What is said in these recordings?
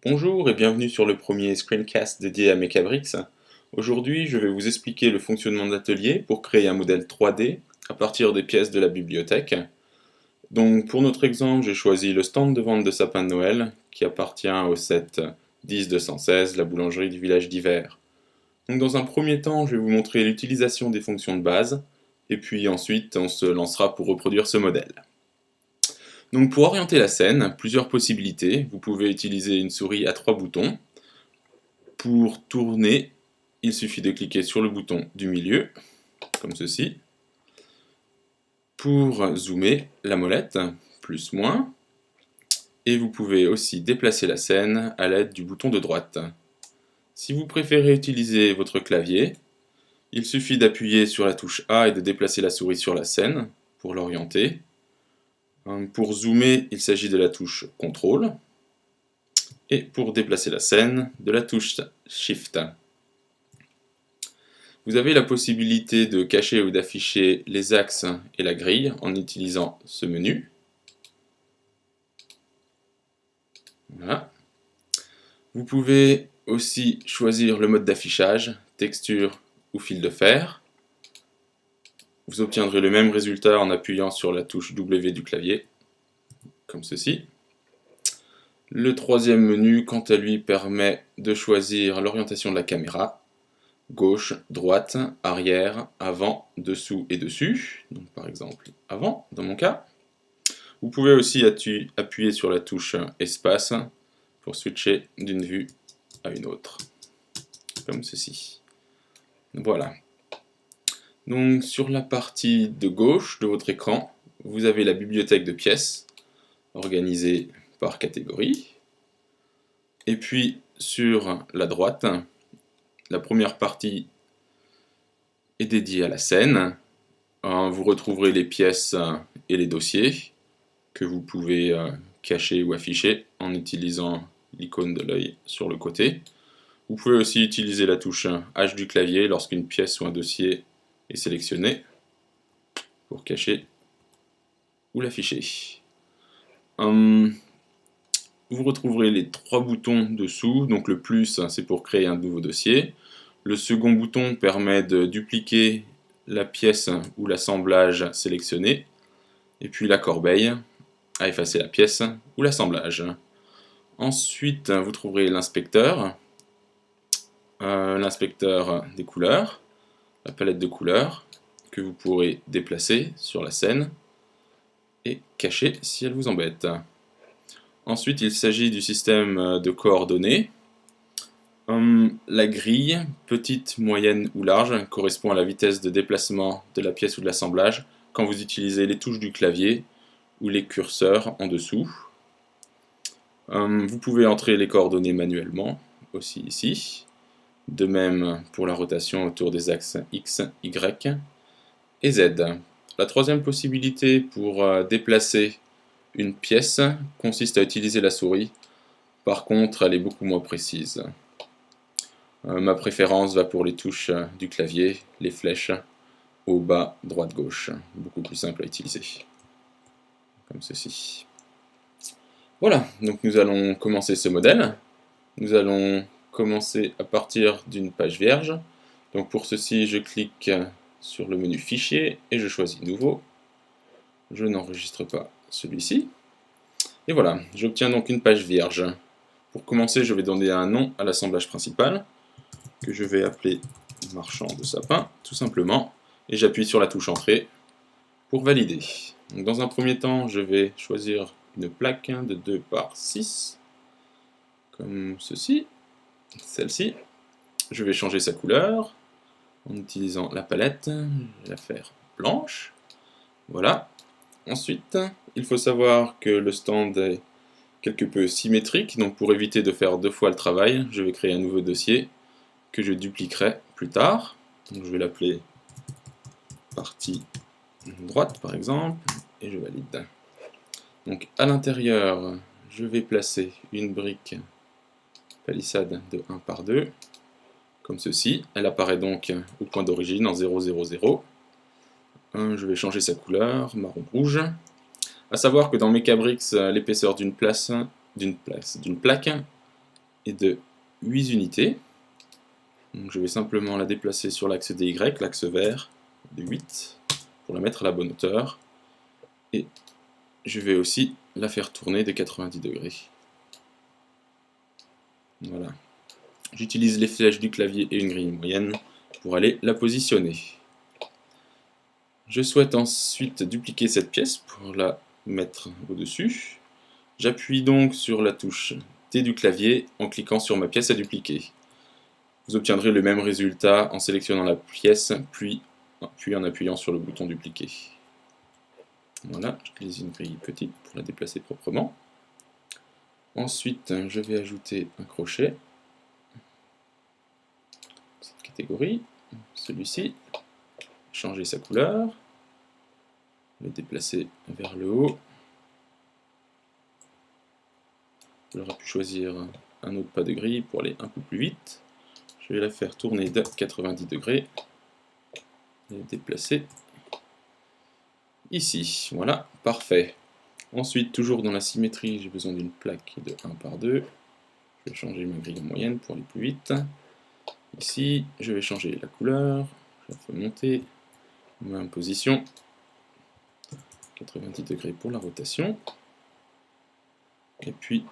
Bonjour et bienvenue sur le premier screencast dédié à Mechabricks. Aujourd'hui, je vais vous expliquer le fonctionnement de l'atelier pour créer un modèle 3D à partir des pièces de la bibliothèque. Donc pour notre exemple, j'ai choisi le stand de vente de sapin de Noël qui appartient au set 10-216, la boulangerie du village d'Hiver. Donc dans un premier temps, je vais vous montrer l'utilisation des fonctions de base et puis ensuite on se lancera pour reproduire ce modèle. Donc pour orienter la scène, plusieurs possibilités. Vous pouvez utiliser une souris à 3 boutons. Pour tourner, il suffit de cliquer sur le bouton du milieu, comme ceci. Pour zoomer, la molette, plus moins. Et vous pouvez aussi déplacer la scène à l'aide du bouton de droite. Si vous préférez utiliser votre clavier, il suffit d'appuyer sur la touche A et de déplacer la souris sur la scène pour l'orienter. Pour zoomer, il s'agit de la touche CTRL. Et pour déplacer la scène, de la touche SHIFT. Vous avez la possibilité de cacher ou d'afficher les axes et la grille en utilisant ce menu. Voilà. Vous pouvez aussi choisir le mode d'affichage, texture ou fil de fer. Vous obtiendrez le même résultat en appuyant sur la touche W du clavier, comme ceci. Le troisième menu, quant à lui, permet de choisir l'orientation de la caméra. Gauche, droite, arrière, avant, dessous et dessus. Donc par exemple avant, dans mon cas. Vous pouvez aussi appuyer sur la touche espace pour switcher d'une vue à une autre. Comme ceci. Voilà. Donc sur la partie de gauche de votre écran, vous avez la bibliothèque de pièces, organisée par catégorie. Et puis sur la droite, la première partie est dédiée à la scène. Vous retrouverez les pièces et les dossiers que vous pouvez cacher ou afficher en utilisant l'icône de l'œil sur le côté. Vous pouvez aussi utiliser la touche H du clavier lorsqu'une pièce ou un dossier est sélectionné pour cacher ou l'afficher. Vous retrouverez les trois boutons dessous. Donc le plus, c'est pour créer un nouveau dossier. Le second bouton permet de dupliquer la pièce ou l'assemblage sélectionné. Et puis la corbeille à effacer la pièce ou l'assemblage. Ensuite, vous trouverez l'inspecteur des couleurs, la palette de couleurs que vous pourrez déplacer sur la scène et cacher si elle vous embête. Ensuite, il s'agit du système de coordonnées. La grille, petite, moyenne ou large, correspond à la vitesse de déplacement de la pièce ou de l'assemblage quand vous utilisez les touches du clavier ou les curseurs en dessous. Vous pouvez entrer les coordonnées manuellement, aussi ici. De même pour la rotation autour des axes X, Y et Z. La troisième possibilité pour déplacer une pièce consiste à utiliser la souris. Par contre, elle est beaucoup moins précise. Ma préférence va pour les touches du clavier, les flèches haut, bas, droite, gauche. Beaucoup plus simple à utiliser. Comme ceci. Voilà, donc nous allons commencer ce modèle. Nous allons commencer à partir d'une page vierge. Donc pour ceci, je clique sur le menu Fichier et je choisis Nouveau. Je n'enregistre pas celui-ci. Et voilà, j'obtiens donc une page vierge. Pour commencer, je vais donner un nom à l'assemblage principal, que je vais appeler marchand de sapin, tout simplement. Et j'appuie sur la touche Entrée pour valider. Donc dans un premier temps, je vais choisir une plaque de 2 par 6, comme ceci. Celle-ci. Je vais changer sa couleur en utilisant la palette. Je vais la faire blanche. Voilà. Ensuite, il faut savoir que le stand est quelque peu symétrique, donc pour éviter de faire deux fois le travail, je vais créer un nouveau dossier que je dupliquerai plus tard. Donc je vais l'appeler partie droite par exemple, et je valide. Donc à l'intérieur, je vais placer une brique palissade de 1 par 2, comme ceci. Elle apparaît donc au point d'origine en 0, 0, 0. Je vais changer sa couleur, marron rouge. A savoir que dans Mechabricks, l'épaisseur d'une plaque est de 8 unités. Donc je vais simplement la déplacer sur l'axe DY, l'axe vert, de 8, pour la mettre à la bonne hauteur. Et je vais aussi la faire tourner de 90 degrés. Voilà. J'utilise les flèches du clavier et une grille moyenne pour aller la positionner. Je souhaite ensuite dupliquer cette pièce pour la mettre au-dessus. J'appuie donc sur la touche T du clavier en cliquant sur ma pièce à dupliquer. Vous obtiendrez le même résultat en sélectionnant la pièce, puis en appuyant sur le bouton dupliquer. Voilà, j'utilise une grille petite pour la déplacer proprement. Ensuite, je vais ajouter un crochet. Cette catégorie, celui-ci, changer sa couleur, le déplacer vers le haut. J'aurais pu choisir un autre pas de grille pour aller un peu plus vite. Je vais la faire tourner de 90 degrés et la déplacer ici. Voilà, parfait. Ensuite, toujours dans la symétrie, j'ai besoin d'une plaque de 1 par 2. Je vais changer ma grille moyenne pour aller plus vite. Ici, je vais changer la couleur. Je la fais monter. On met en position. 90 degrés pour la rotation. Et puis,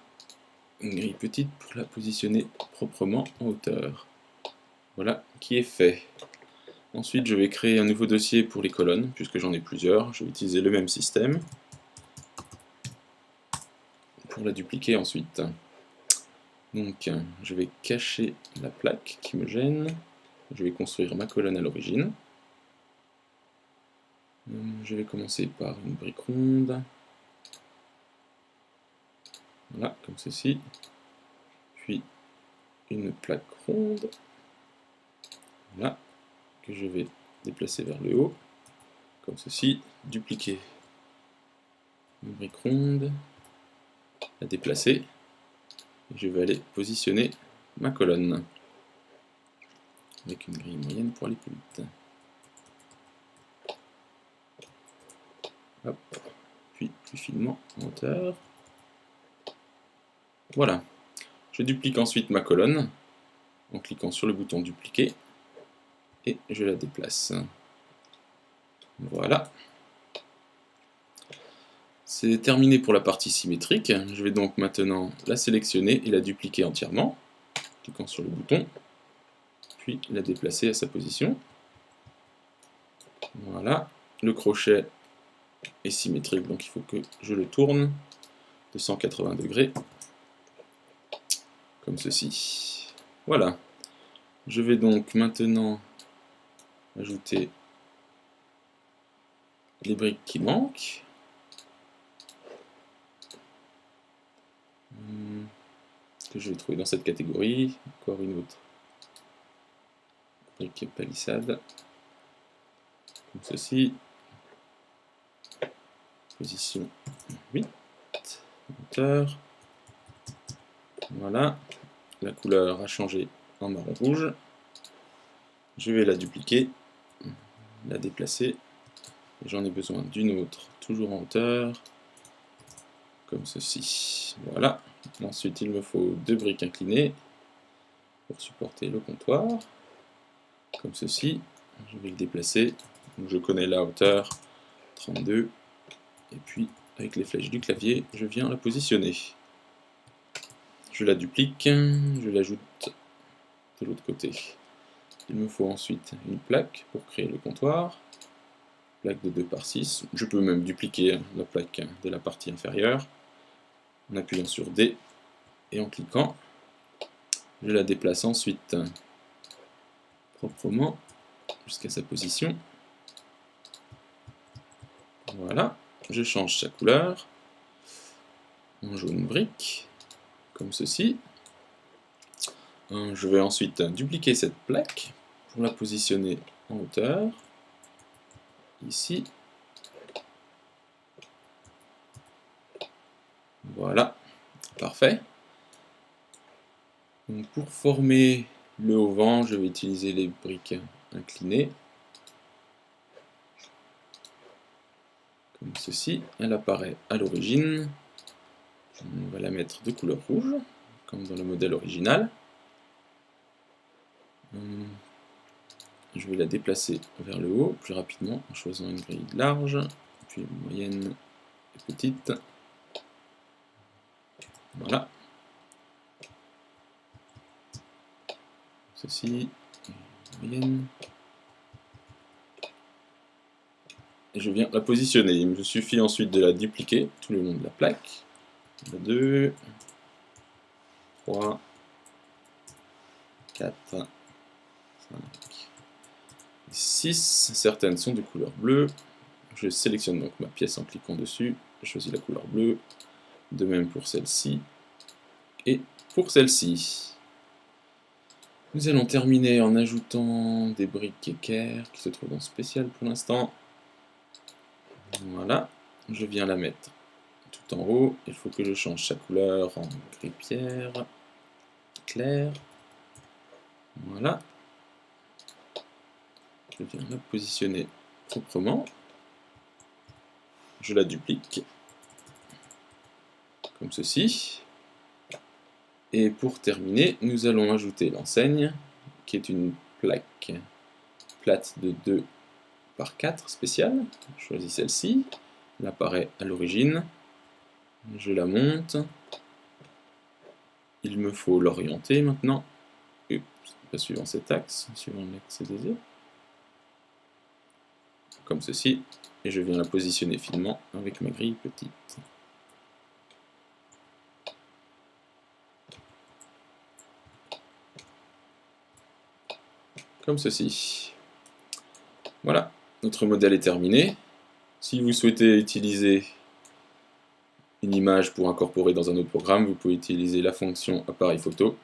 une grille petite pour la positionner proprement en hauteur. Voilà, qui est fait. Ensuite, je vais créer un nouveau dossier pour les colonnes, puisque j'en ai plusieurs. Je vais utiliser le même système pour la dupliquer ensuite. Donc, je vais cacher la plaque qui me gêne. Je vais construire ma colonne à l'origine. Je vais commencer par une brique ronde. Voilà, comme ceci. Puis une plaque ronde. Voilà, que je vais déplacer vers le haut. Comme ceci. Dupliquer une brique ronde. La déplacer. Et je vais aller positionner ma colonne. Avec une grille moyenne pour aller plus vite. Hop. Puis plus finement en hauteur. Voilà. Je duplique ensuite ma colonne en cliquant sur le bouton dupliquer et je la déplace. Voilà. C'est terminé pour la partie symétrique. Je vais donc maintenant la sélectionner et la dupliquer entièrement, en cliquant sur le bouton, puis la déplacer à sa position. Voilà. Le crochet est symétrique, donc il faut que je le tourne de 180 degrés, comme ceci. Voilà. Je vais donc maintenant ajouter les briques qui manquent. Que je vais trouver dans cette catégorie. Encore une autre brique palissade. Comme ceci. Position 8. Hauteur. Voilà. La couleur a changé en marron rouge. Je vais la dupliquer, la déplacer. J'en ai besoin d'une autre, toujours en hauteur, comme ceci. Voilà. Ensuite, il me faut 2 briques inclinées pour supporter le comptoir, comme ceci. Je vais le déplacer. Donc, je connais la hauteur, 32. Et puis, avec les flèches du clavier, je viens la positionner. Je la duplique, je l'ajoute de l'autre côté. Il me faut ensuite une plaque pour créer le comptoir. Plaque de 2 par 6. Je peux même dupliquer la plaque de la partie inférieure en appuyant sur D et en cliquant. Je la déplace ensuite proprement jusqu'à sa position. Voilà. Je change sa couleur en jaune brique, comme ceci. Je vais ensuite dupliquer cette plaque pour la positionner en hauteur. Ici. Voilà, parfait. Donc pour former le auvent, je vais utiliser les briques inclinées. Comme ceci, elle apparaît à l'origine. On va la mettre de couleur rouge, comme dans le modèle original. Je vais la déplacer vers le haut plus rapidement en choisissant une grille large, puis moyenne et petite. Voilà. Ceci, moyenne. Et je viens la positionner. Il me suffit ensuite de la dupliquer tout le long de la plaque. 2, 3, 4, 5, 6. Certaines sont de couleur bleue. Je sélectionne donc ma pièce en cliquant dessus. Je choisis la couleur bleue. De même pour celle-ci. Et pour celle-ci. Nous allons terminer en ajoutant des briques équerres qui se trouvent dans spécial pour l'instant. Voilà. Je viens la mettre tout en haut. Il faut que je change sa couleur en gris pierre clair. Voilà. Je viens la positionner proprement. Je la duplique, comme ceci. Et pour terminer, nous allons ajouter l'enseigne, qui est une plaque plate de 2 par 4 spéciale. Je choisis celle-ci. Elle apparaît à l'origine. Je la monte. Il me faut l'orienter maintenant. Pas suivant cet axe, suivant l'axe désiré. Comme ceci. Et je viens la positionner finement avec ma grille petite. Comme ceci. Voilà, notre modèle est terminé. Si vous souhaitez utiliser une image pour incorporer dans un autre programme, vous pouvez utiliser la fonction appareil photo,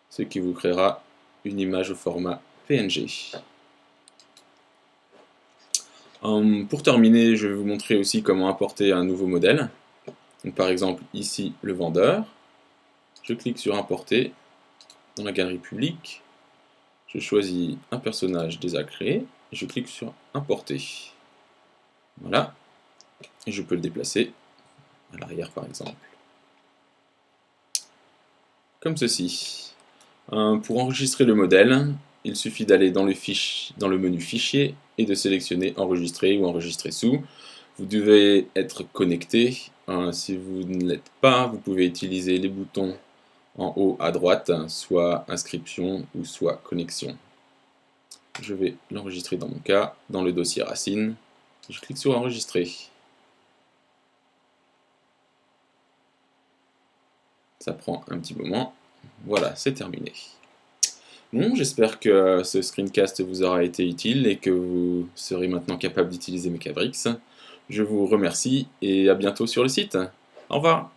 ce qui vous créera une image au format PNG. Pour terminer, je vais vous montrer aussi comment importer un nouveau modèle. Donc, par exemple, ici, le vendeur. Je clique sur importer dans la galerie publique. Je choisis un personnage déjà créé. Et je clique sur importer. Voilà. Et je peux le déplacer à l'arrière, par exemple. Comme ceci. Pour enregistrer le modèle, il suffit d'aller dans le menu Fichier et de sélectionner Enregistrer ou Enregistrer sous. Vous devez être connecté. Si vous ne l'êtes pas, vous pouvez utiliser les boutons en haut à droite, soit Inscription ou soit Connexion. Je vais l'enregistrer dans mon cas, dans le dossier racine. Je clique sur Enregistrer. Ça prend un petit moment. Voilà, c'est terminé. Bon, j'espère que ce screencast vous aura été utile et que vous serez maintenant capable d'utiliser Mecabricks. Je vous remercie et à bientôt sur le site. Au revoir.